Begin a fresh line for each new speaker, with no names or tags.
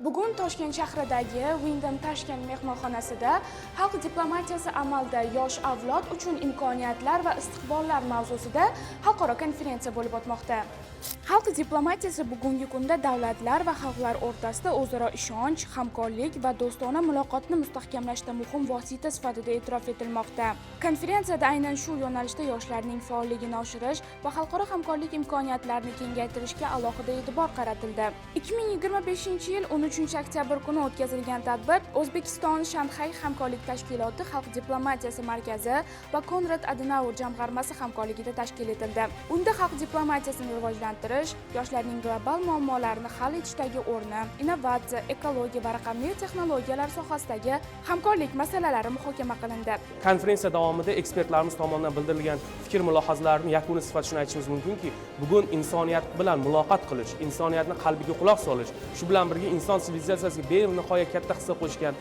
Bugun Toshkent shahridagi Wyndham Tashkent mehmonxonasida xalq diplomatiyasi amalda yosh avlod uchun imkoniyatlar va istiqbollar mavzusida xalqaro konferensiya bo'lib o'tmoqda. Xalq diplomatiyasi bugungi kunda davlatlar va xalqlar o'rtasida o'zaro ishonch, hamkorlik va do'stona muloqotni mustahkamlashda muhim vosita sifatida e'tirof etilmoqda. Konferensiyada aynan shu yo'nalishda yoshlarning faolligini oshirish va xalqaro hamkorlik imkoniyatlarini kengaytirishga alohida e'tibor qaratildi. 2025-yil 13-oktyabr kuni o'tkazilgan tadbir O'zbekiston Shanxay hamkorlik tashkiloti Xalq diplomatiyasi markazi va Konrad Adenauer jamg'armasi hamkorligida tashkil etildi. Unda xalq diplomatiyasini rivojlantirish, yoshlarning global muammolarini hal etishdagi o'rni, innovatsiya, ekologiya va raqamli texnologiyalar sohasidagi hamkorlik masalalari muhokama qilindi.
Konferensiya davomida ekspertlarimiz tomonidan bildirilgan fikr-mulohazalarning yakuni sifatida shuni aytishimiz mumkinki, bugun insoniyat bilan muloqot qilish, insoniyatning qalbiga quloq solish, shu bilan birga inson sivilizatsiyasiga benihoya katta hissa qo'shgan